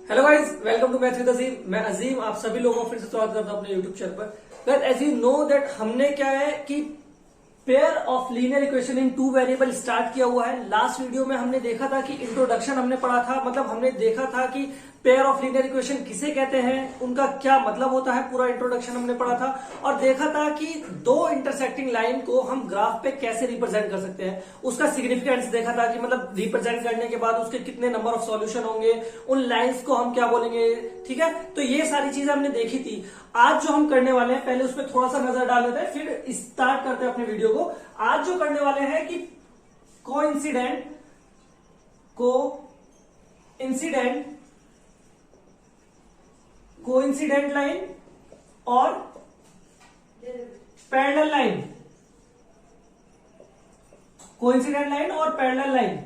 Hello guys, welcome to math with Azeem. मैं अजीम आप सभी लोगों को फिर से स्वागत करता हूं अपने यूट्यूब चैनल पर। Guys, as you know that हमने क्या है कि pair of linear equation in two variable start किया हुआ है। लास्ट वीडियो में हमने देखा था कि इंट्रोडक्शन हमने पढ़ा था, मतलब हमने देखा था कि पेयर ऑफ लीनियर इक्वेशन किसे कहते हैं, उनका क्या मतलब होता है, पूरा इंट्रोडक्शन हमने पढ़ा था। और देखा था कि दो इंटरसेक्टिंग लाइन को हम ग्राफ पे कैसे रिप्रेजेंट कर सकते हैं, उसका सिग्निफिकेंस देखा था कि मतलब रिप्रेजेंट करने के बाद उसके कितने नंबर ऑफ सॉल्यूशन होंगे, उन लाइंस को हम क्या बोलेंगे। ठीक है, तो ये सारी चीजें हमने देखी थी। आज जो हम करने वाले हैं, पहले उस पर थोड़ा सा नजर डाल लेते हैं, फिर स्टार्ट करते हैं अपने वीडियो को। आज जो करने वाले हैं कि कोइंसिडेंट लाइन और पैरेलल लाइन, कोइंसिडेंट लाइन और पैरेलल लाइन,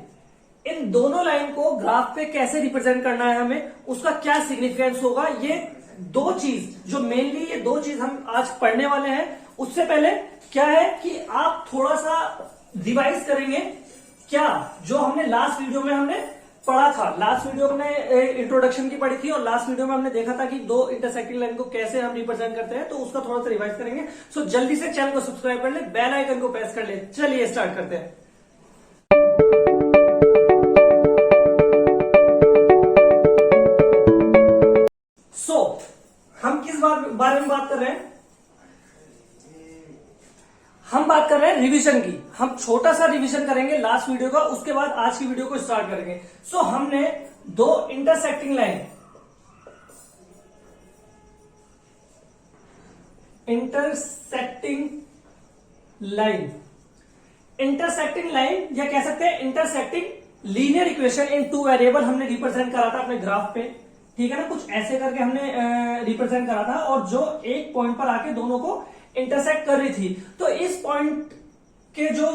इन दोनों लाइन को ग्राफ पे कैसे रिप्रेजेंट करना है हमें, उसका क्या सिग्निफिकेंस होगा। ये दो चीज जो मेनली ये दो चीज हम आज पढ़ने वाले हैं। उससे पहले क्या है कि आप थोड़ा सा रिवाइज करेंगे क्या जो हमने लास्ट वीडियो में हमने पढ़ा था। लास्ट वीडियो में इंट्रोडक्शन की पढ़ी थी और लास्ट वीडियो में हमने देखा था कि दो इंटरसेक्टिंग लाइन को कैसे हम रिप्रेजेंट करते हैं, तो उसका थोड़ा सा रिवाइज करेंगे। सो जल्दी से चैनल को सब्सक्राइब कर ले, बेल आइकन को प्रेस कर ले। चलिए स्टार्ट करते हैं। हम किस बारे में बात कर रहे हैं? हम बात कर रहे हैं रिवीजन की। हम छोटा सा रिवीजन करेंगे लास्ट वीडियो का, उसके बाद आज की वीडियो को स्टार्ट करेंगे। हमने दो इंटरसेक्टिंग लाइन या कह सकते हैं intersecting linear equation in two variable हमने रिप्रेजेंट करा था अपने ग्राफ पे। ठीक है ना, कुछ ऐसे करके हमने रिप्रेजेंट करा था और जो एक पॉइंट पर आके दोनों को इंटरसेक्ट कर रही थी। तो इस पॉइंट के जो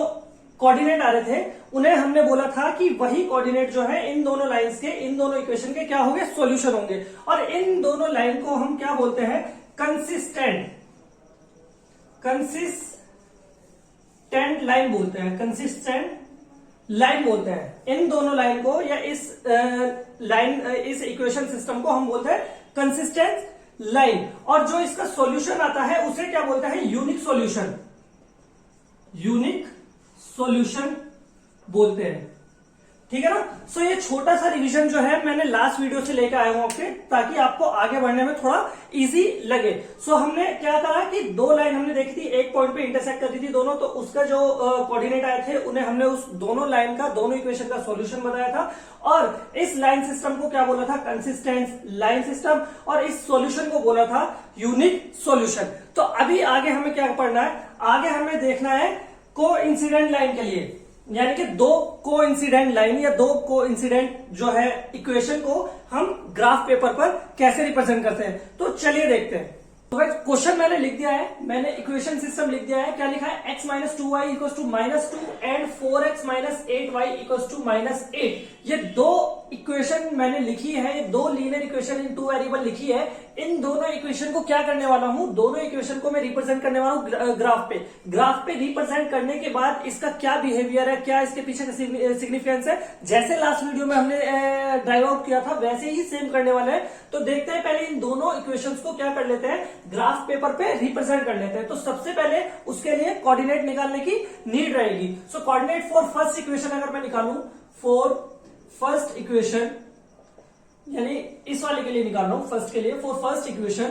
कोऑर्डिनेट आ रहे थे उन्हें हमने बोला था कि वही कोऑर्डिनेट जो है इन दोनों लाइंस के, इन दोनों इक्वेशन के क्या होंगे, सॉल्यूशन होंगे। और इन दोनों लाइन को हम क्या बोलते हैं? कंसिस्टेंट लाइन बोलते हैं, कंसिस्टेंट लाइन बोलते हैं इन दोनों लाइन को, या इस इक्वेशन सिस्टम को हम बोलते हैं कंसिस्टेंट लाइन। और जो इसका सॉल्यूशन आता है उसे क्या बोलते हैं? यूनिक सॉल्यूशन बोलते हैं। ठीक है ना। ये छोटा सा रिवीजन जो है मैंने लास्ट वीडियो से लेकर आया हूं आपके, ताकि आपको आगे बढ़ने में थोड़ा इजी लगे। हमने क्या कहा कि दो लाइन हमने देखी थी, एक पॉइंट पे इंटरसेक्ट कर रही थी दोनों, तो उसका जो कोऑर्डिनेट आए थे उन्हें हमने उस दोनों लाइन का, दोनों इक्वेशन का सॉल्यूशन बताया था। और इस लाइन सिस्टम को क्या बोला था? Consistent line system. और इस सॉल्यूशन को बोला था यूनिक सॉल्यूशन। तो अभी आगे हमें क्या पढ़ना है? आगे हमें देखना है कोइंसिडेंट लाइन के लिए, यानी कि दो कोइंसिडेंट लाइन या दो कोइंसिडेंट जो है इक्वेशन को हम ग्राफ पेपर पर कैसे रिप्रेजेंट करते हैं। तो चलिए देखते हैं। तो क्वेश्चन मैंने लिख दिया है, मैंने इक्वेशन सिस्टम लिख दिया है। क्या लिखा है? x minus 2y equal to -2 and 4x minus 8y equal to -8। ये दो इक्वेशन मैंने लिखी है, ये दो linear equation in two variable लिखी है। इन दोनों इक्वेशन को क्या करने वाला हूं? दोनों इक्वेशन को मैं रिप्रेजेंट करने वाला हूं ग्राफ पे रिप्रेजेंट करने के बाद इसका क्या बिहेवियर है, क्या इसके पीछे का सिग्निफिकेंस है, जैसे लास्ट वीडियो में हमने ड्राइव आउट किया था वैसे ही सेम करने वाले हैं। तो देखते हैं, पहले इन दोनों इक्वेशंस को क्या कर लेते हैं, ग्राफ पेपर पे रिप्रेजेंट कर लेते हैं। तो सबसे पहले उसके लिए कोऑर्डिनेट निकालने की नीड रहेगी। कोऑर्डिनेट फॉर फर्स्ट इक्वेशन अगर मैं निकालूं, फॉर फर्स्ट इक्वेशन, यानी इस वाले के लिए निकाल रहा हूं, फर्स्ट के लिए, फॉर फर्स्ट इक्वेशन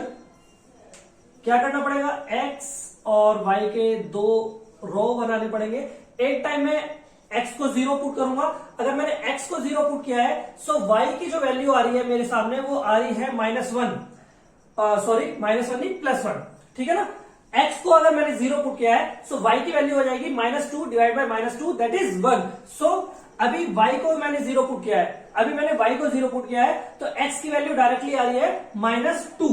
क्या करना पड़ेगा? x और y के दो रो बनाने पड़ेंगे। एक टाइम में x को 0 पुट करूंगा। अगर मैंने x को 0 पुट किया है, y की जो वैल्यू आ रही है मेरे सामने वो आ रही है -1, -1 नहीं, +1। ठीक है ना। x को अगर मैंने 0 पुट किया है, y की वैल्यू हो जाएगी -2 डिवाइड बाय -2, दैट इज 1। अभी y को मैंने 0 पुट किया है, अभी मैंने y को 0 पुट किया है, तो x की वैल्यू डायरेक्टली आ रही है -2।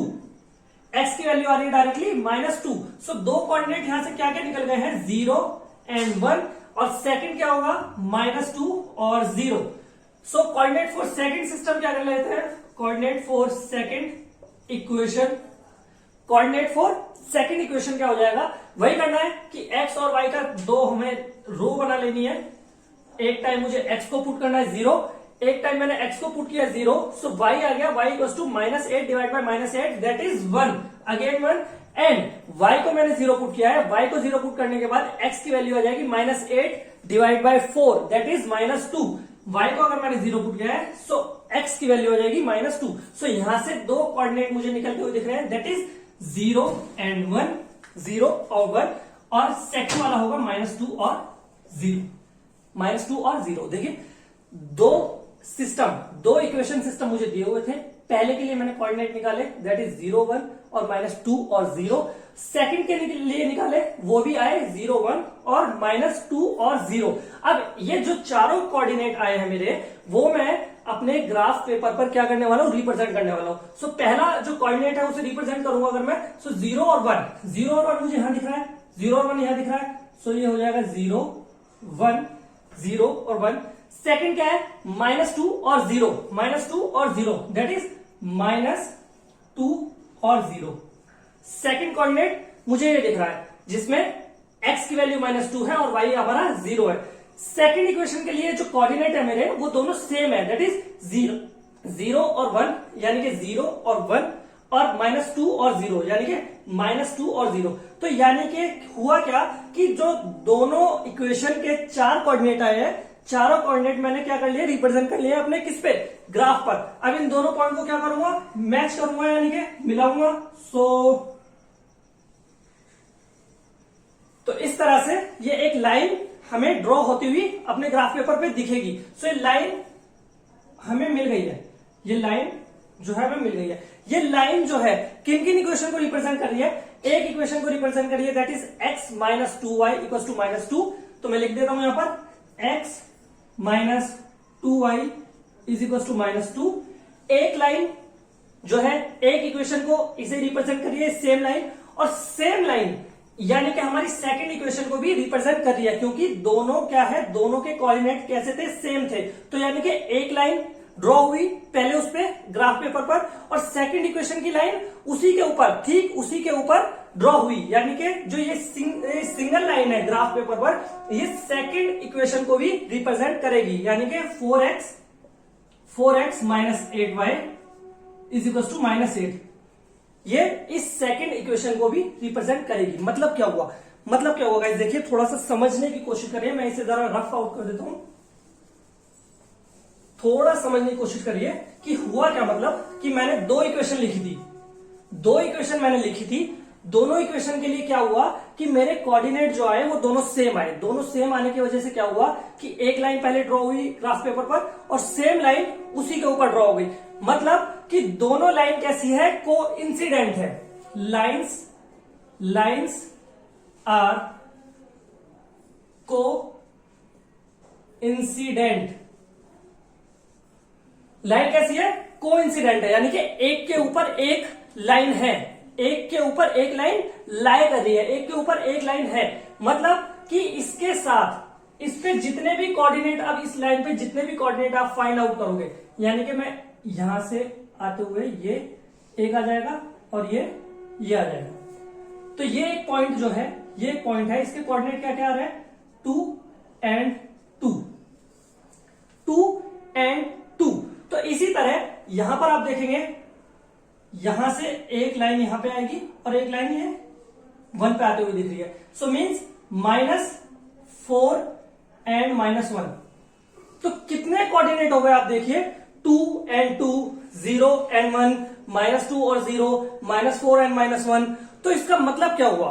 x की वैल्यू आ रही है डायरेक्टली -2। दो कोऑर्डिनेट यहां से क्या क्या निकल गए हैं? 0 एंड 1। और सेकंड क्या होगा? -2 और 0। कोऑर्डिनेट फॉर सेकंड सिस्टम क्या कर लेते हैं? Coordinate for second equation, coordinate for second equation क्या हो जाएगा? वही करना है कि x और y का दो हमें रो बना लेनी है। एक टाइम मुझे x को पुट करना है 0, एक टाइम मैंने x को पुट किया 0, सो y आ गया, y equal to -8 divide by -8 that is 1, again 1, and y को मैंने 0 पुट किया है, y को 0 पुट करने के बाद x की वैल्यू आ जाएगी -8 divide bye 4 that is -2, y को अगर मैंने 0 पुट किया है सो x की वैल्यू आ जाएगी -2, सो यहां से दो कोऑर्डिनेट मुझे निकलते हुए दिख रहे हैं दैट इज 0 एंड 1, 0 और 1, और सेकंड वाला होगा -2 और 0, -2 और 0। देखिए दो इक्वेशन सिस्टम मुझे दिए हुए थे, पहले के लिए मैंने कोऑर्डिनेट निकाले दैट इज 0, 1 और -2 और 0, सेकंड के लिए निकाले वो भी आए 0, 1 और -2 और 0। अब ये जो चारों कोऑर्डिनेट आए हैं मेरे, वो मैं अपने ग्राफ पेपर पर क्या करने वाला हूं, रिप्रेजेंट करने वाला हूं। सो पहला जो कोऑर्डिनेट है उसे रिप्रेजेंट करूंगा अगर मैं, सो 0 और 1, 0 और 1 मुझे यहां दिख रहा है, 0 और 1 यहां दिख रहा है, सो ये हो जाएगा 0, 1, 0 और 1। सेकंड क्या है, -2 और 0, -2 और 0 दैट इज -2 और 0। सेकंड कोऑर्डिनेट मुझे ये दिख रहा है जिसमें x की वैल्यू -2 है और y हमारा 0 है। सेकंड इक्वेशन के लिए जो कोऑर्डिनेट है मेरे वो दोनों सेम है दैट इज 0 और 1 यानी कि 0 और 1 और -2 और 0 यानी कि -2 और 0। तो यानी कि हुआ क्या कि जो दोनों इक्वेशन के चार कोऑर्डिनेट आए हैं, चारों कोऑर्डिनेट मैंने क्या कर लिया, रिप्रेजेंट कर लिया अपने किस पे, ग्राफ पर। अब इन दोनों पॉइंट को क्या करूंगा, मैच करूंगा यानी कि मिलाऊंगा। तो इस तरह से ये एक लाइन हमें ड्रॉ होती हुई अपने ग्राफ पेपर पे दिखेगी। सो ये लाइन हमें मिल गई है, ये लाइन जो है हमें मिल गई है। ये लाइन जो है किन किन इक्वेशन को रिप्रेजेंट कर रही है, एक इक्वेशन को रिप्रेजेंट कर रही है that is x minus 2y equal to -2। तो मैं लिख देता हूं यहां पर x minus 2y is equal to -2। एक लाइन जो है एक इक्वेशन को इसे रिप्रेजेंट कर रही है सेम लाइन, और सेम लाइन यानी कि हमारी सेकंड इक्वेशन को भी रिप्रेजेंट कर रही है, क्योंकि दोनों क्या है, दोनों के कोऑर्डिनेट कैसे थे, सेम थे। तो यानी कि एक लाइन ड्रॉ हुई पहले उस पे ग्राफ पेपर पर, और सेकंड इक्वेशन की लाइन उसी के ऊपर, ठीक उसी के ऊपर ड्रॉ हुई, यानी कि जो ये सिंगल लाइन है ग्राफ पेपर पर, ये सेकंड इक्वेशन को भी रिप्रेजेंट करेगी, यानी कि 4x minus 8y is equal to -8। ये इस सेकंड इक्वेशन को भी रिप्रेजेंट करेगी। मतलब क्या हुआ, मतलब क्या हुआ गाइस, देखिए थोड़ा सा समझने की कोशिश करिए। मैं इसे जरा रफ आउट कर देता हूं, थोड़ा समझने की कोशिश करिए कि हुआ क्या। मतलब कि मैंने दो इक्वेशन लिखी थी, दो इक्वेशन मैंने लिखी थी, दोनों इक्वेशन के लिए क्या हुआ कि मेरे कोऑर्डिनेट जो आए वो दोनों सेम आए। दोनों सेम आने की वजह से क्या हुआ कि एक लाइन पहले ड्रॉ हुई ग्राफ पेपर पर और सेम लाइन उसी के ऊपर ड्रॉ हो गई। मतलब कि दोनों लाइन कैसी है, कोइंसिडेंट है। Lines are coincident. लाइन कैसी है, कोइंसिडेंट है, यानी कि एक के ऊपर एक लाइन है, एक के ऊपर एक लाइन लाई कर रही है, एक के ऊपर एक लाइन है। मतलब कि इसके साथ इस पे जितने भी कोऑर्डिनेट, अब इस लाइन पे जितने भी कोऑर्डिनेट आप फाइंड आउट करोगे, यानी कि मैं यहां से आते हुए ये एक आ जाएगा और ये आ जाएगा। तो ये एक पॉइंट जो है, ये एक पॉइंट है, इसके कोऑर्डिनेट क्या क्या आ रहा है, 2 एंड 2, 2 एंड 2। तो इसी तरह यहां पर आप देखेंगे, यहां से एक लाइन यहां पे आएगी और एक लाइन ये 1 पे आते हुए दिख रही है। So means -4 and -1। तो कितने कोऑर्डिनेट हो गए आप देखिए, 2 एंड 2, 0 एंड 1, -2 और 0, -4 एंड -1। तो इसका मतलब क्या हुआ,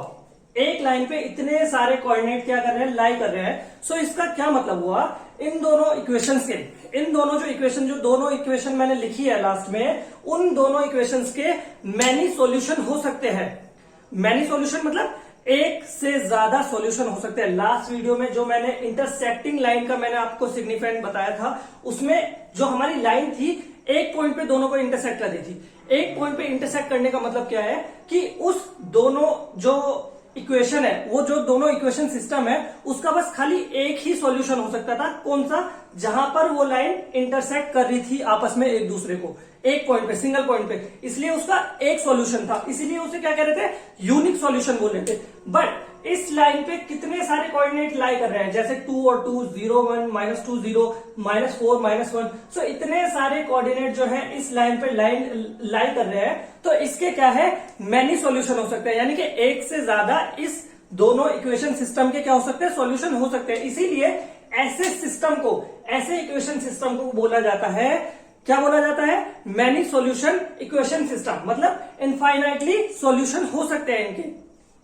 एक लाइन पे इतने सारे कोऑर्डिनेट क्या कर रहे हैं, लाई कर रहे हैं। सो इसका क्या मतलब हुआ, इन दोनों इक्वेशंस के, इन दोनों जो दोनों इक्वेशन मैंने लिखी है लास्ट में, उन दोनों इक्वेशंस के मैनी सॉल्यूशन हो सकते हैं। मैनी सॉल्यूशन मतलब एक से ज्यादा सॉल्यूशन हो सकते हैं। लास्ट वीडियो में जो मैंने इंटरसेक्टिंग लाइन का मैंने आपको सिग्निफिकेंट बताया था, उसमें जो हमारी लाइन थी एक पॉइंट पे दोनों को इंटरसेक्ट कर दी थी। एक पॉइंट पे इंटरसेक्ट करने का मतलब क्या है कि उस दोनों जो इक्वेशन है, वो जो दोनों इक्वेशन सिस्टम है, उसका बस खाली एक ही सॉल्यूशन हो सकता था। कौन सा, जहां पर वो लाइन इंटरसेक्ट कर रही थी आपस में एक दूसरे को, एक पॉइंट पे, सिंगल पॉइंट पे, इसलिए उसका एक सॉल्यूशन था, इसीलिए उसे क्या कह रहे थे, यूनिक सॉल्यूशन बोल रहे थे। बट इस लाइन पे कितने सारे कोऑर्डिनेट लाई कर रहे हैं, जैसे 2 और 2, 0 1, -2 0, -4 -1, सो इतने सारे कोऑर्डिनेट जो है इस लाइन पे लाई कर रहे हैं, तो इसके क्या है, मैनी सॉल्यूशन हो सकते हैं, यानी कि एक से ज्यादा इस दोनों इक्वेशन सिस्टम के क्या हो सकते हैं, सॉल्यूशन हो सकते हैं। इसीलिए ऐसे सिस्टम को, ऐसे इक्वेशन सिस्टम को बोला जाता है, क्या बोला जाता है, मैनी सॉल्यूशन इक्वेशन सिस्टम। मतलब इनफाइनाइटली सॉल्यूशन हो सकते हैं इनके,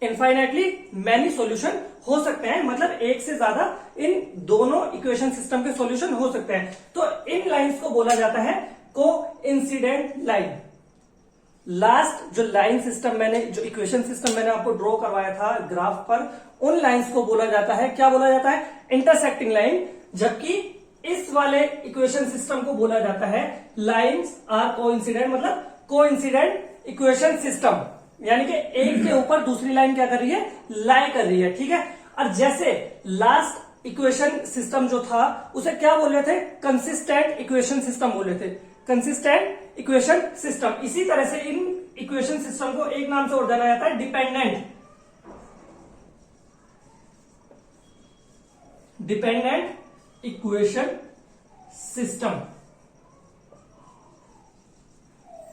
इनफाइनाइटली मैनी सॉल्यूशन हो सकते हैं, मतलब एक से ज्यादा इन दोनों इक्वेशन सिस्टम के सॉल्यूशन हो सकते हैं। तो इन लाइंस को बोला जाता है कोइंसिडेंट लाइन। लास्ट जो लाइन सिस्टम मैंने, जो इक्वेशन सिस्टम मैंने आपको ड्रॉ करवाया था ग्राफ पर, उन लाइंस को बोला जाता है, क्या बोला जाता है, इंटरसेक्टिंग लाइन। जबकि इस वाले इक्वेशन सिस्टम को बोला जाता है लाइंस आर कोइंसिडेंट, मतलब कोइंसिडेंट इक्वेशन सिस्टम, यानी कि एक के ऊपर दूसरी लाइन क्या कर रही है, लाई कर रही है, ठीक है। और जैसे लास्ट इक्वेशन सिस्टम जो था उसे क्या बोल रहे थे, कंसिस्टेंट इक्वेशन सिस्टम बोल रहे थे, कंसिस्टेंट इक्वेशन सिस्टम। इसी तरह से इन इक्वेशन सिस्टम को एक नाम से और जाना जाता है, dependent equation system,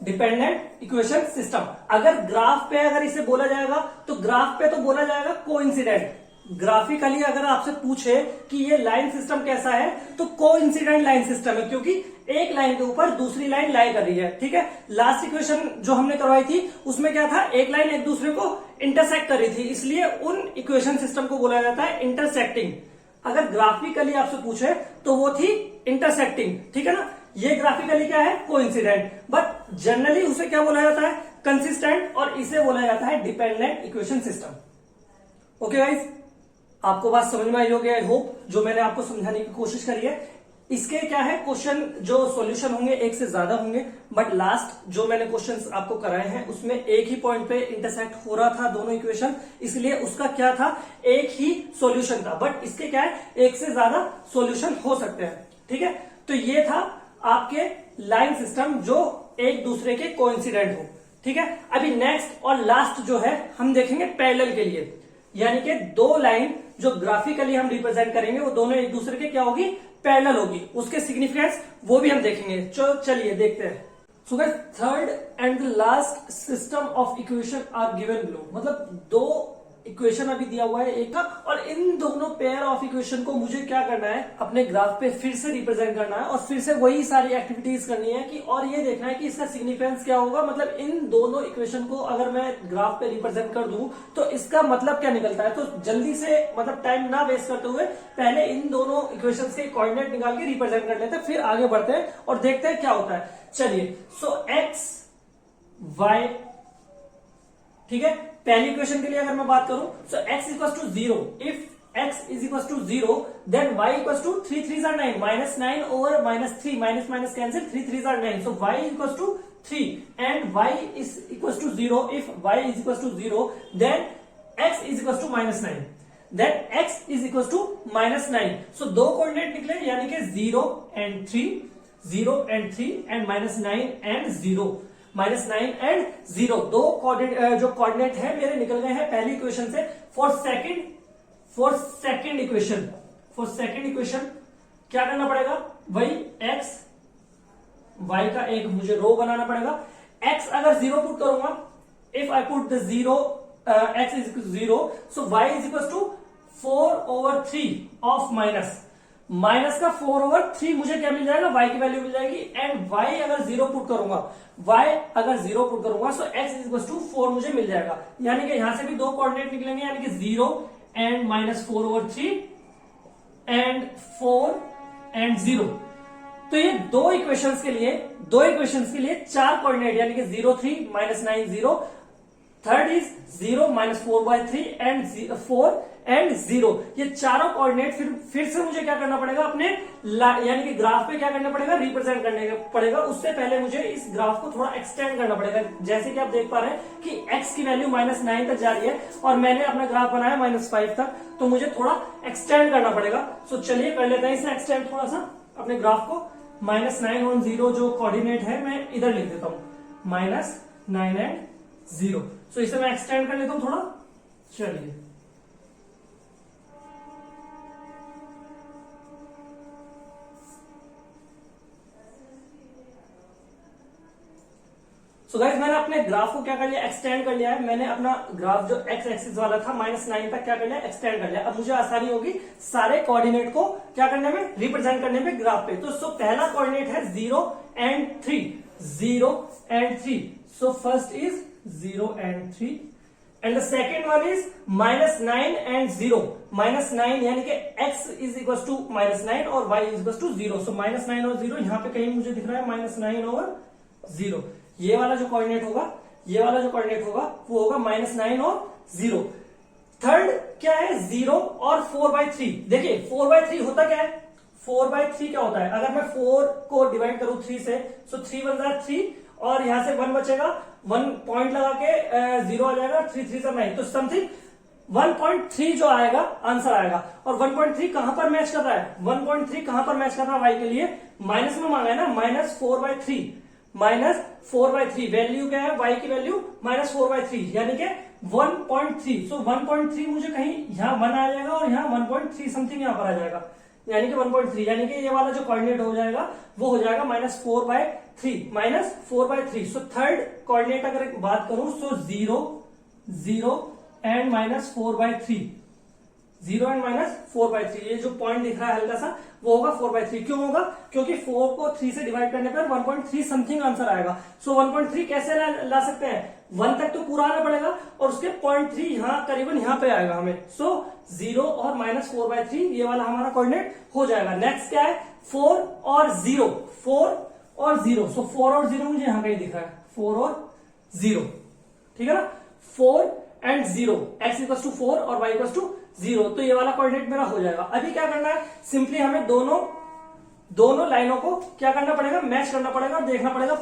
dependent equation system. अगर ग्राफ पे अगर इसे बोला जाएगा तो ग्राफ पे तो बोला जाएगा कोइंसिडेंट। ग्राफिकली अगर आपसे पूछे कि ये लाइन सिस्टम कैसा है, तो कोइंसिडेंट लाइन सिस्टम है, क्योंकि एक लाइन के ऊपर दूसरी लाइन लाई कर रही है, ठीक है। लास्ट इक्वेशन जो हमने करवाई थी उसमें क्या था, एक लाइन एक दूसरे को इंटरसेक्ट कर रही थी, इसलिए उन इक्वेशन सिस्टम को बोला जाता है इंटरसेक्टिंग। अगर ग्राफिकली आपसे पूछे तो वो थी इंटरसेक्टिंग, ठीक है ना। ये ग्राफिकली क्या है, कोइंसिडेंट, बट जनरली उसे क्या बोला जाता है, कंसिस्टेंट, और इसे बोला जाता है dependent equation system. Okay guys, आपको बात समझ में आई होगी आई होप, जो मैंने आपको समझाने की कोशिश करी है। इसके क्या है, क्वेश्चन जो सॉल्यूशन होंगे एक से ज्यादा होंगे, बट लास्ट जो मैंने क्वेश्चंस आपको कराए हैं उसमें एक ही पॉइंट पे इंटरसेक्ट हो रहा था दोनों इक्वेशन, इसलिए उसका क्या था, एक ही सॉल्यूशन था। बट इसके क्या है, एक से ज्यादा सॉल्यूशन हो सकते हैं, ठीक है। तो ये था आपके लाइन सिस्टम जो एक दूसरे के कोइंसिडेंट हो, ठीक है। अभी नेक्स्ट और लास्ट जो है हम देखेंगे पैरेलल के लिए, यानी कि दो लाइन जो ग्राफिकली हम रिप्रेजेंट करेंगे वो दोनों एक दूसरे के क्या होगी, पैरेलल होगी, उसके सिग्निफिकेंस वो भी हम देखेंगे। चलिए देखते हैं। So guys, third and the last system of equation are given below, मतलब दो इक्वेशन अभी दिया हुआ है एक का, और इन दोनों पेयर ऑफ इक्वेशन को मुझे क्या करना है, अपने ग्राफ पे फिर से रिप्रेजेंट करना है, और फिर से वही सारी एक्टिविटीज करनी है कि, और ये देखना है कि इसका सिग्निफिकेंस क्या होगा। मतलब इन दोनों इक्वेशन को अगर मैं ग्राफ पे रिप्रेजेंट कर दूं तो इसका मतलब क्या निकलता है। तो जल्दी से, मतलब टाइम ना वेस्ट करते हुए, पहले इन दोनों इक्वेशन के कोऑर्डिनेट निकाल के रिप्रेजेंट कर लेते हैं, फिर आगे बढ़ते हैं और देखते हैं क्या होता है। चलिए, सो एक्स वाई, ठीक है। पहली इक्वेशन के लिए अगर मैं बात करूं, so x equal to 0, if x is equal to 0 then y equal to 3 3 are 9, -9 over -3, minus minus cancel, 3 3 are 9, so y equal to 3 and y is equal to 0, if y is equal to 0 then x is equal to -9, then x is equal to -9। So दो coordinate निकले, यानी कि 0 and 3, 0 and 3 and -9 and 0, -9 and 0, दो coordinate जो coordinate है मेरे निकल गए हैं पहली इक्वेशन से। फॉर सेकंड इक्वेशन क्या करना पड़ेगा, वही x y का एक मुझे रो बनाना पड़ेगा। x अगर 0 पुट करूंगा, if I put the 0 x is equal to 0, so y is equal to 4/3 of minus का 4/3 मुझे क्या मिल जाएगा, y की वैल्यू मिल जाएगी। एंड y अगर 0 पुट करूंगा, सो x इज इक्वल टू 4 मुझे मिल जाएगा। यानी कि यहां से भी दो कोऑर्डिनेट निकलेंगे, यानी कि 0 एंड -4/3 एंड 4 एंड 0। तो ये दो इक्वेशंस के लिए चार कोऑर्डिनेट, यानी कि 0 3 -9 0, थर्ड इज 0 -4/3 एंड 4 एंड 0। ये चारों कोऑर्डिनेट फिर से मुझे क्या करना पड़ेगा, अपने यानी कि ग्राफ पे क्या करना पड़ेगा, रिप्रेजेंट करने पड़ेगा। उससे पहले मुझे इस ग्राफ को थोड़ा एक्सटेंड करना पड़ेगा। जैसे कि आप देख पा रहे हैं कि x की वैल्यू -9 तक जा रही है और मैंने अपना ग्राफ बनाया -5 तक, तो मुझे थोड़ा एक्सटेंड करना पड़ेगा। सो चलिए कर लेते हैं इसे एक्सटेंड थोड़ा सा। अपने ग्राफ को, -9 और 0 जो कोऑर्डिनेट है मैं इधर लिख देता हूं, -9 एंड 0। सो इसे मैं एक्सटेंड कर लेता हूं थोड़ा। चलिए, सो गाइस मैंने अपने ग्राफ को क्या कर लिया, एक्सटेंड कर लिया है। मैंने अपना ग्राफ जो एक्स एक्सिस वाला था -9 तक क्या कर लिया, एक्सटेंड कर लिया। अब मुझे आसानी होगी सारे कोऑर्डिनेट को क्या करने में, रिप्रेजेंट करने में ग्राफ पे। तो पहला कोऑर्डिनेट है 0 and 3, 0 and 3। So first is 0 and 3 and the second one is -9 and 0। -9 यानी कि x इज इक्वल टू -9 और y इज इक्वल टू 0। सो -9 और 0 यहां पे कहीं मुझे दिख रहा है -9 और 0। ये वाला जो कोऑर्डिनेट होगा, ये वाला जो कोऑर्डिनेट होगा वो होगा -9 और 0। थर्ड क्या है, 0 और 4/3। देखिए 4/3 होता क्या है, 4/3 क्या होता है, अगर मैं 4 को डिवाइड करूं 3 से, सो 3 बन जाए 3 और यहां से 1 बचेगा, 1 पॉइंट लगा के 0 आ जाएगा, 3 3 से 9, तो समथिंग 1.3 जो आएगा आंसर आएगा। और 1.3 कहां पर मैच कर रहा है, 1.3 कहां पर मैच कर रहा है, y के लिए माइनस में मांगा है ना, -4/3, -4/3 वैल्यू क्या है, y की वैल्यू -4/3 यानी कि 1.3। सो 1.3 मुझे कहीं यहां 1 आ जाएगा और यहां 1.3 समथिंग यहां पर आ जाएगा, यानी कि 1.3, यानी कि ये वाला जो कोऑर्डिनेट हो जाएगा वो हो जाएगा -4/3। सो थर्ड कोऑर्डिनेट अगर बात करूं, सो 0 0 एंड -4/3, 0 एंड -4/3, ये जो पॉइंट दिख रहा है हल्का सा वो होगा 4/3। क्यों होगा, क्योंकि 4 को 3 से डिवाइड करने पर 1.3 समथिंग आंसर आएगा। सो 1.3 कैसे ला सकते हैं, 1 तक तो पूरा आना पड़ेगा और उसके 0.3 यहाँ करीबन यहाँ पे आएगा हमें। सो 0 और -4/3 ये वाला हमारा कोऑर्डिनेट हो जाएगा। नेक्स्ट क्या है, 4 और 0, 4 और 0। सो 4 और 0 मुझे यहाँ कहीं दिख रहा है, 4 और 0, ठीक है ना, 4 एंड 0, x इक्वल टू 4 और y इक्वल टू 0। तो ये वाला कोऑर्डिनेट मेरा हो जाएगा। अभी क्या करना है, सिंपली हमें दोनों लाइनों को क्या करना पड़ेगा, मैच करना पड़ेगा और देखना पड़ेगा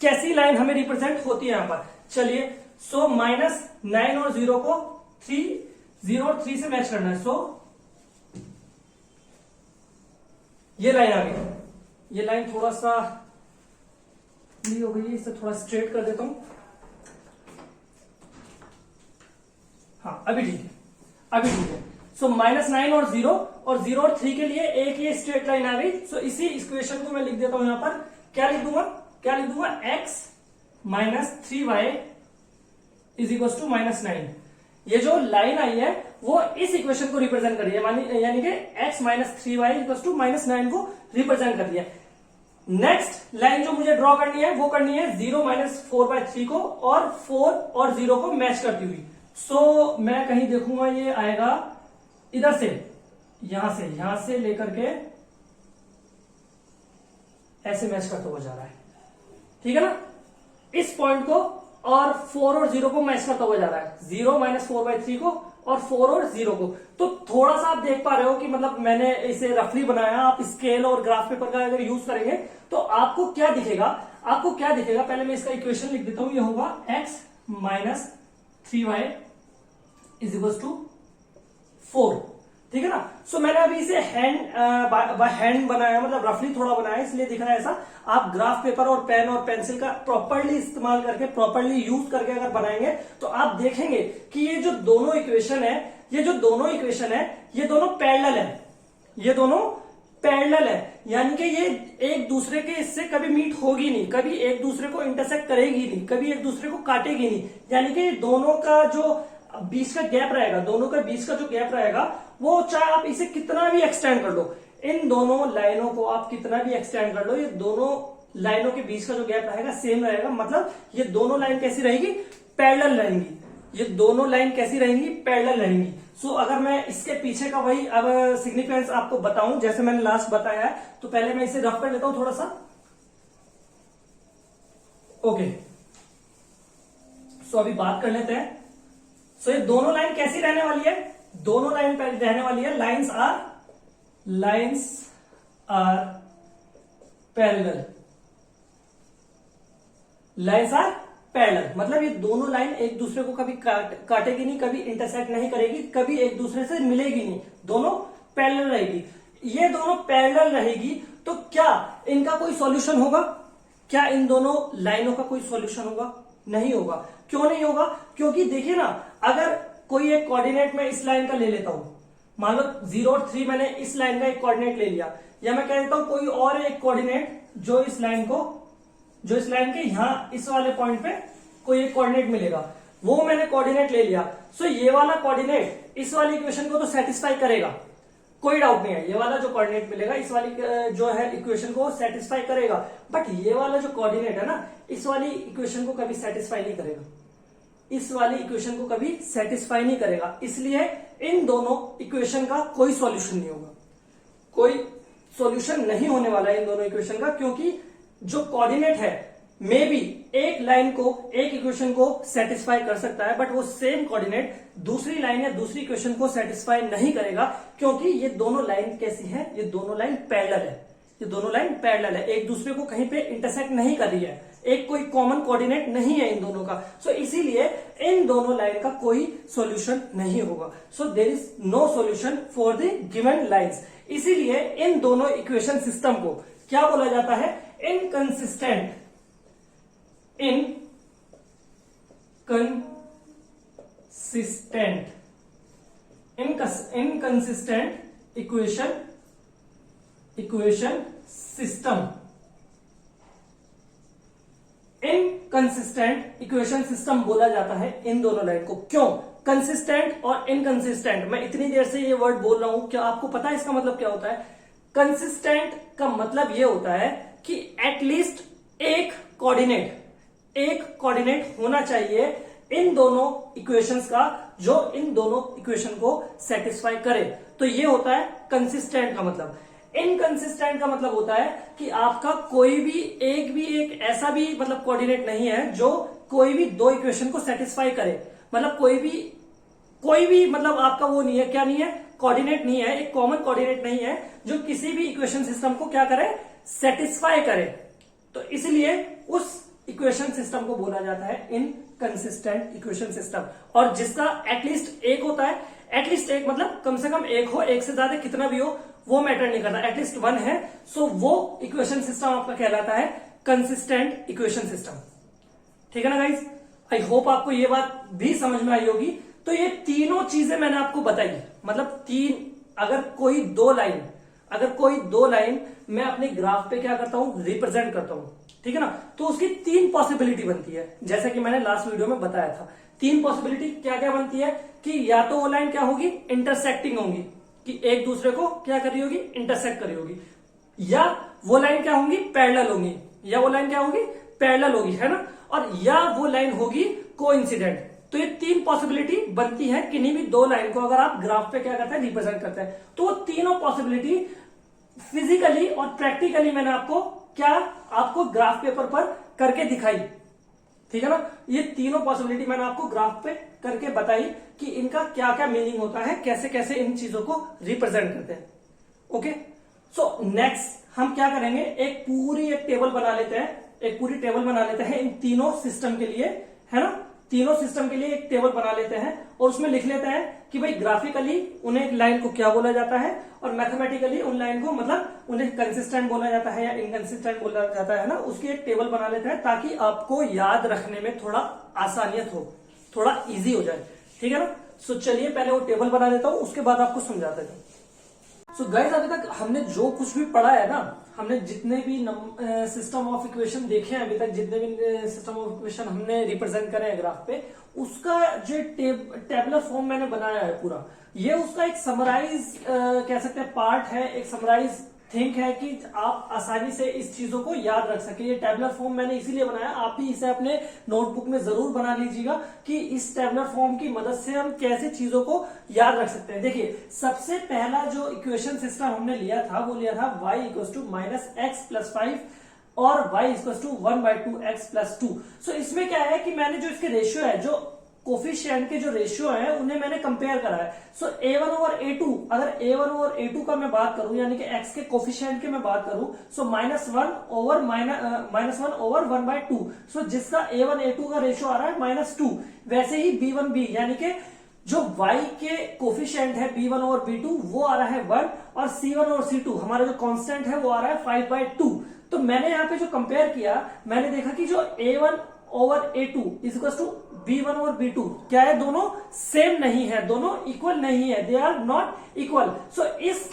कैसी लाइन हमें रिप्रेजेंट होती है यहां पर। चलिए, सो -9 और 0 को 0 और 3 से मैच करना है। सो ये लाइन आ गई, ये लाइन थोड़ा सा हो गई है, इसे थोड़ा स्ट्रेट कर देता हूं। हाँ अभी ठीक है, अभी ठीक है। सो -9 और 0 और 3 के लिए एक ये स्ट्रेट लाइन आ गई। सो इसी इक्वेशन को मैं लिख देता हूं यहां पर, क्या लिख दूंगा, x - 3y is equal to -9। ये जो लाइन आई है वो इस इक्वेशन को रिप्रेजेंट कर रही है, यानी कि x - 3y इक्वल टू -9 को रिप्रेजेंट कर रही है। नेक्स्ट लाइन जो मुझे ड्रॉ करनी है वो करनी है 0 - 4/3 को और 4 और 0 को मैच करती हुई। सो मैं कहीं देखूंगा ये आएगा इधर से, यहां से लेकर के ऐसे मैच करता हुआ जा रहा है, ठीक है ना, इस पॉइंट को और 4 और 0 को मैच करता हुआ जा रहा है, 0 - 4/3 को और 4 और 0 को। तो थोड़ा सा आप देख पा रहे हो कि मतलब मैंने इसे रफली बनाया, आप स्केल और ग्राफ पेपर का अगर यूज करेंगे तो आपको क्या दिखेगा, पहले मैं इसका इक्वेशन लिख देता हूं। ये होगा x - 3y is equal to 4, ठीक है ना। सो मैंने अभी इसे बाय हैंड बनाया, मतलब रफली थोड़ा बनाया, इसलिए दिख रहा है ऐसा। आप ग्राफ पेपर और पेन और पेंसिल का प्रॉपरली इस्तेमाल करके, प्रॉपरली यूज करके अगर बनाएंगे तो आप देखेंगे कि ये जो दोनों इक्वेशन है, ये दोनों पैरेलल है, यानी कि ये एक दूसरे के इससे कभी मीट होगी नहीं, कभी एक दूसरे को इंटरसेक्ट करेगी नहीं, कभी एक दूसरे को काटेगी नहीं। यानी कि दोनों का जो बीच का गैप रहेगा, वो चाहे आप इसे कितना भी एक्सटेंड कर लो, इन दोनों लाइनों को आप कितना भी एक्सटेंड कर लो, ये दोनों लाइनों के बीच का जो गैप रहेगा सेम रहेगा। मतलब ये दोनों लाइन कैसी रहेगी, पैरेलल रहेंगी। ये दोनों लाइन कैसी रहेंगी, पैरेलल रहेंगी। सो अगर मैं इसके पीछे का वही अब सिग्निफिकेंस आपको बताऊं, जैसे मैंने लास्ट बताया है, तो पहले मैं इसे रफ कर लेता हूं थोड़ा सा। ओके, सो अभी बात कर लेते हैं। सो ये दोनों लाइन कैसी रहने वाली है, दोनों लाइन रहने वाली है, लाइन्स आर पैरेलल, मतलब ये दोनों लाइन एक दूसरे को कभी काटेगी नहीं, कभी इंटरसेक्ट नहीं करेगी, कभी एक दूसरे से मिलेगी नहीं, दोनों पैरेलल रहेगी। ये दोनों पैरेलल रहेगी तो क्या इनका कोई सॉल्यूशन होगा? क्या इन दोनों लाइनों का कोई सॉल्यूशन होगा? नहीं होगा। क्यों नहीं होगा? क्योंकि देखिए ना, अगर कोई एक कोऑर्डिनेट मैं इस लाइन का ले लेता हूं, मान लो 0 और 3 मैंने इस लाइन का एक कोऑर्डिनेट ले लिया, या मैं कह देता हूं कोई और एक कोऑर्डिनेट जो इस लाइन के यहां इस वाले पॉइंट पे कोई एक कोऑर्डिनेट मिलेगा, वो मैंने कोऑर्डिनेट ले लिया। सो ये वाला कोऑर्डिनेट इस वाली इक्वेशन को तो सेटिस्फाई करेगा, कोई डाउट नहीं है। ये वाला जो कोऑर्डिनेट मिलेगा इस वाली जो है इक्वेशन को सेटिस्फाई करेगा, बट ये वाला जो कोऑर्डिनेट है ना, इस वाली इक्वेशन को कभी सेटिस्फाई नहीं करेगा, इस वाली इक्वेशन को कभी सेटिस्फाई नहीं करेगा। इसलिए इन दोनों इक्वेशन का कोई सॉल्यूशन नहीं होगा, कोई सॉल्यूशन नहीं होने वाला है इन दोनों इक्वेशन का, क्योंकि जो कोऑर्डिनेट है मे बी एक लाइन को, एक इक्वेशन को सेटिस्फाई कर सकता है, बट वो सेम कोऑर्डिनेट दूसरी लाइन या दूसरी इक्वेशन को सेटिस्फाई नहीं करेगा, क्योंकि ये दोनों लाइन कैसी है? ये दोनों लाइन पैरेलल है, ये दोनों लाइन पैरेलल है, एक दूसरे को कहीं पे इंटरसेक्ट नहीं कर रही है, एक कोई कॉमन कोऑर्डिनेट नहीं है इन दोनों का। सो इसीलिए इन दोनों लाइन का कोई सॉल्यूशन नहीं होगा। So there is no solution for the given lines. इसीलिए इन दोनों इक्वेशन सिस्टम को क्या बोला जाता है? Inconsistent equation system. Inconsistent equation system बोला जाता है इन दोनों लाइन को। क्यों? कंसिस्टेंट और इनकंसिस्टेंट, मैं इतनी देर से ये वर्ड बोल रहा हूं, क्या आपको पता है इसका मतलब क्या होता है? कंसिस्टेंट का मतलब ये होता है कि एटलीस्ट एक कोऑर्डिनेट होना चाहिए इन दोनों इक्वेशंस का, जो इन दोनों इक्वेशन को सेटिस्फाई करे, तो ये होता है कंसिस्टेंट का मतलब। इनकंसिस्टेंट का मतलब होता है कि आपका कोई भी एक ऐसा भी मतलब कोऑर्डिनेट नहीं है जो कोई भी दो इक्वेशन को सेटिस्फाई करे, मतलब कोई भी मतलब आपका वो नहीं है, क्या नहीं है? कोऑर्डिनेट नहीं है, एक कॉमन कोऑर्डिनेट नहीं है जो किसी भी इक्वेशन सिस्टम को क्या करे? सेटिस्फाई करे। तो इसलिए उस इक्वेशन सिस्टम को बोला जाता है इनकंसिस्टेंट इक्वेशन सिस्टम, और जिसका एटलीस्ट एक होता है, एटलीस्ट एक मतलब कम से कम एक हो, एक से ज्यादा कितना भी हो वो मैटर नहीं करता, एटलीस्ट वन है। सो वो इक्वेशन सिस्टम आपका कहलाता है कंसिस्टेंट इक्वेशन सिस्टम। ठीक है ना गाइज? आई होप आपको ये बात भी समझ में आई होगी। तो ये तीनों चीजें मैंने आपको बताई, मतलब अगर कोई दो लाइन मैं अपने ग्राफ पे क्या करता हूं? रिप्रेजेंट करता हूं, ठीक है ना, तो उसकी तीन पॉसिबिलिटी बनती है, जैसा कि मैंने लास्ट वीडियो में बताया था। तीन पॉसिबिलिटी क्या क्या बनती है कि या तो वो लाइन क्या होगी? इंटरसेक्टिंग होगी, कि एक दूसरे को क्या कर रही होगी? इंटरसेक्ट कर रही होगी, या वो लाइन क्या होंगी? पैरेलल होंगी, या वो लाइन क्या होगी? पैरेलल होगी, है ना, और या वो लाइन होगी कोइंसिडेंट। तो ये तीन पॉसिबिलिटी बनती है किन्हीं भी दो लाइन को अगर आप ग्राफ पे क्या करते हैं? रिप्रेजेंट करते हैं। तो वो तीनों पॉसिबिलिटी फिजिकली और प्रैक्टिकली मैंने आपको ग्राफ पेपर पर करके दिखाई, ठीक है ना। ये तीनों पॉसिबिलिटी मैंने आपको ग्राफ पे करके बताई कि इनका क्या क्या मीनिंग होता है, कैसे कैसे इन चीजों को रिप्रेजेंट करते हैं। ओके, सो नेक्स्ट हम क्या करेंगे? एक पूरी टेबल बना लेते हैं इन तीनों सिस्टम के लिए, है ना। तीनों सिस्टम के लिए एक टेबल बना लेते हैं और उसमें लिख लेते हैं कि भाई ग्राफिकली उन्हें एक लाइन को क्या बोला जाता है, और मैथमेटिकली उन लाइन को मतलब उन्हें कंसिस्टेंट बोला जाता है या इनकंसिस्टेंट बोला जाता है ना, उसकी एक टेबल बना लेते हैं ताकि आपको याद रखने में थोड़ा आसानियत हो, थोड़ा इजी हो जाए, ठीक है ना। सो चलिए पहले वो टेबल बना लेता हूं, उसके बाद आपको समझाता हूं। सो गाइस, अभी तक हमने जो कुछ भी पढ़ा है ना, हमने जितने भी सिस्टम ऑफ इक्वेशन देखे हैं अभी तक, जितने भी सिस्टम ऑफ इक्वेशन हमने रिप्रेजेंट करे हैं ग्राफ पे, उसका जो टेबलर फॉर्म मैंने बनाया है पूरा, ये उसका एक समराइज कह सकते हैं पार्ट है, एक समराइज थिंक है कि आप आसानी से इस चीजों को याद रख सके। ये टेबलर फॉर्म मैंने इसीलिए बनाया, आप भी इसे अपने नोटबुक में जरूर बना लीजिएगा कि इस टेबलर फॉर्म की मदद से हम कैसे चीजों को याद रख सकते हैं। देखिए, सबसे पहला जो इक्वेशन सिस्टम हमने लिया था वो लिया था y = -x+5 और y = 1/2x+2। सो इसमें क्या है कि मैंने जो इसके रेशियो है, जो कोफिशिएंट के जो रेशियो है उन्हें मैंने कंपेयर करा है। सो a1/a2, अगर a1/a2 का मैं बात करूं, यानी कि x के कोफिशिएंट की मैं बात करूं, सो -1/1/2। सो जिसका a1/a2 का रेशियो आ रहा है -2, वैसे ही b1b यानी कि जो y के कोफिशिएंट है b1 और b2 वो आ रहा है 1 और c1 और c2 हमारा जो कांस्टेंट है वो आ रहा है 5/2। तो मैंने यहाँ पे जो कंपेयर किया, मैंने देखा कि जो a1 over a2 is equal to b1 और b2 क्या है, दोनों सेम नहीं है, दोनों इक्वल नहीं है, दे आर नॉट इक्वल। सो इस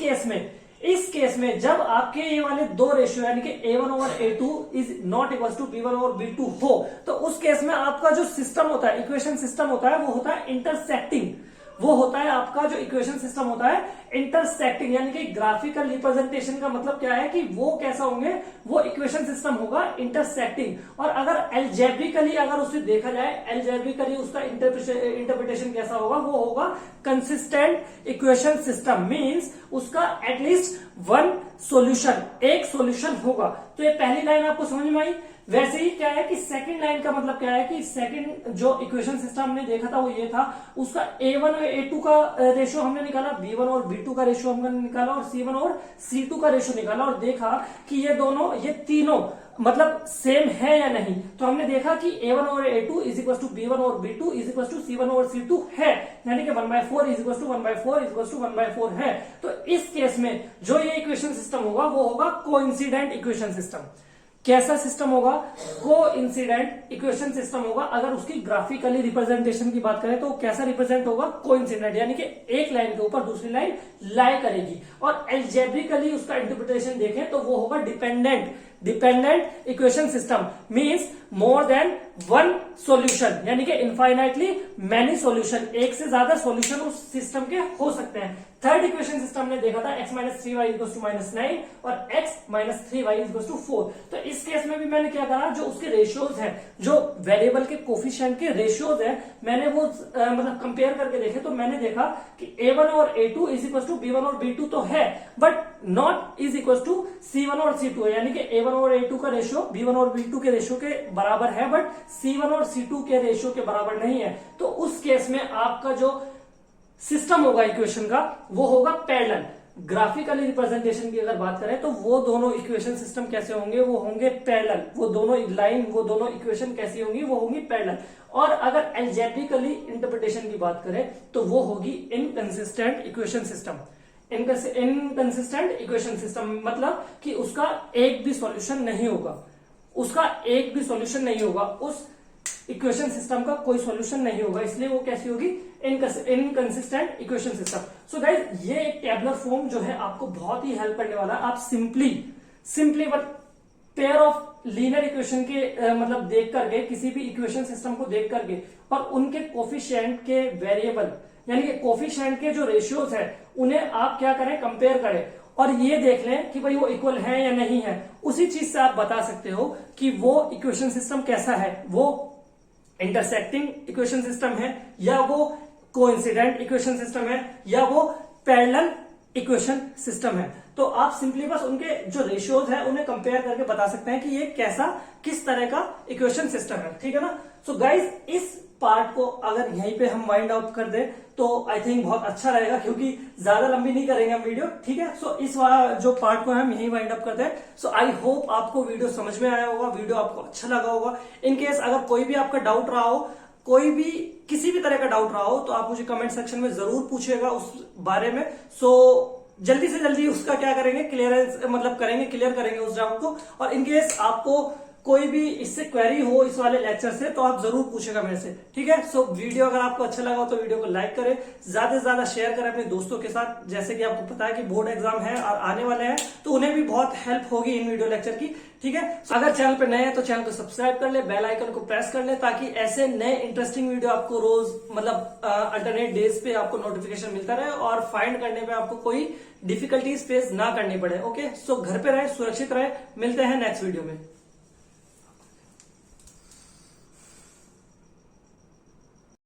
केस में जब आपके ये वाले दो रेशियो यानी कि a1 over a2 is not equal to b1 over b2 हो, तो उस केस में आपका जो सिस्टम होता है, इक्वेशन सिस्टम होता है, वो होता है इंटरसेक्टिंग। वो होता है आपका जो इक्वेशन सिस्टम होता है इंटरसेक्टिंग, यानी कि ग्राफिकल रिप्रेजेंटेशन का मतलब क्या है कि वो कैसा होंगे, वो इक्वेशन सिस्टम होगा इंटरसेक्टिंग। और अगर एल्जेब्रिकली अगर उसे देखा जाए, एल्जेब्रिकली उसका इंटरप्रिटेशन कैसा होगा, वो होगा कंसिस्टेंट इक्वेशन सिस्टम। मींस उसका एटलीस्ट वन सॉल्यूशन, एक सॉल्यूशन होगा। तो ये पहली लाइन आपको समझ में आई। वैसे ही क्या है कि सेकंड लाइन का मतलब क्या है कि सेकंड जो इक्वेशन सिस्टम हमने देखा था वो ये था, उसका a1 और a2 का रेशियो हमने निकाला, b1 और b2 का रेशियो हमने निकाला और c1 और c2 का रेशियो निकाला और देखा कि ये तीनों मतलब सेम है या नहीं। तो हमने देखा कि a1 और a2 is equal to b1 और b2 is equal to c1 और c2 है, यानी कि 1/4 is equal to 1/4 is equal to 1/4 है। तो इस केस में जो ये इक्वेशन सिस्टम होगा वो होगा कोइंसिडेंट इक्वेशन सिस्टम। कैसा सिस्टम होगा, कोइंसिडेंट इक्वेशन सिस्टम होगा। अगर उसकी ग्राफिकली रिप्रेजेंटेशन की बात करें तो कैसा रिप्रेजेंट होगा, कोइंसिडेंट, यानी कि एक लाइन के ऊपर दूसरी लाइन लाई करेगी। और एल्जेब्रिकली उसका इंटरप्रिटेशन देखें तो वो होगा dependent equation system. Means more than one solution, यानी कि इनफाइनाइटली मैनी सॉल्यूशन, एक से ज्यादा सॉल्यूशन उस सिस्टम के हो सकते हैं। थर्ड इक्वेशन सिस्टम ने देखा था x - 3y = -9 और x - 3y = 4। तो इस केस में भी मैंने क्या करा, जो उसके रेशियोज है, जो वेरिएबल के कोफिशिएंट के रेशियोज है, मैंने वो मतलब कंपेयर करके देखे। तो मैंने देखा कि a1 और a2 is equal to b1 और b2 तो है, but not is equal to c1 और c2 है, यानी कि a1 और a2 का रेशियो b1 और b2 के रेशियो के बराबर है, बट c1 और c2 के रेशियो के बराबर नहीं है। तो उस केस में आपका जो सिस्टम होगा इक्वेशन का वो होगा पैरेलल। ग्राफिकली रिप्रेजेंटेशन की अगर बात करें तो वो दोनों इक्वेशन सिस्टम कैसे होंगे, वो होंगे पैरेलल। वो दोनों लाइन, वो दोनों इक्वेशन कैसी होंगी, वो होंगी पैरेलल। और अगर एल्जेब्रिकली इंटरप्रिटेशन की बात करें तो वो होगी inconsistent equation system. Inconsistent equation system मतलब कि उसका एक भी सॉल्यूशन नहीं होगा, उसका एक भी सॉल्यूशन नहीं होगा, उस इक्वेशन सिस्टम का कोई सॉल्यूशन नहीं होगा, इसलिए वो कैसी होगी, inconsistent equation system. So guys, ये एक टेबलर फॉर्म जो है आपको बहुत ही हेल्प करने वाला है। आप simply but pair of linear equation के मतलब देख करके, किसी भी इक्वेशन सिस्टम को देख करके और उनके कोफिशिएंट के वेरिएबल यानी कि कोफिशिएंट के जो रेशियोज है उन्हें आप क्या करें, कंपेयर करें और ये देख लें कि भाई वो इक्वल है या नहीं है। उसी चीज से आप बता सकते हो कि वो इक्वेशन सिस्टम कैसा है, वो इंटरसेक्टिंग इक्वेशन सिस्टम है या वो कोइंसिडेंट इक्वेशन सिस्टम है या वो पैरेलल इक्वेशन सिस्टम है। तो आप सिंपली बस उनके जो रेशियोज है उन्हें कंपेयर करके बता सकते हैं कि ये किस तरह का इक्वेशन सिस्टम है, ठीक है ना। सो गाइज, इस पार्ट को अगर यहीं पे हम वाइंड अप कर दें तो आई थिंक बहुत अच्छा रहेगा, क्योंकि ज्यादा लंबी नहीं करेंगे हम वीडियो, ठीक है। सो इस जो पार्ट को हम यहीं वाइंड अप करते हैं। सो आई होप आपको वीडियो समझ में आया होगा, वीडियो आपको अच्छा लगा होगा। इन केस अगर कोई भी आपका डाउट रहा हो, कोई भी किसी भी तरह का डाउट रहा हो, तो आप मुझे कमेंट सेक्शन में जरूर पूछिएगा उस बारे में। सो जल्दी से जल्दी उसका क्या करेंगे, क्लियर करेंगे उस डाउट को। और इनकेस आपको कोई भी इससे क्वेरी हो इस वाले लेक्चर से तो आप जरूर पूछेगा मेरे से, ठीक है। सो वीडियो अगर आपको अच्छा लगा हो तो वीडियो को लाइक करें, ज्यादा से ज्यादा शेयर करें अपने दोस्तों के साथ। जैसे कि आपको पता है कि बोर्ड एग्जाम है और आने वाले हैं, तो उन्हें भी बहुत हेल्प होगी इन वीडियो लेक्चर की, ठीक है। अगर चैनल पे नए हैं तो चैनल को सब्सक्राइब कर ले, बेल आइकन को प्रेस कर ले, ताकि ऐसे नए इंटरेस्टिंग वीडियो आपको रोज मतलब अल्टरनेट डेज पे आपको नोटिफिकेशन मिलता रहे और फाइंड करने में आपको कोई डिफिकल्टीज फेस ना करनी पड़े। ओके, सो घर पे रहे, सुरक्षित रहे, मिलते हैं नेक्स्ट वीडियो में।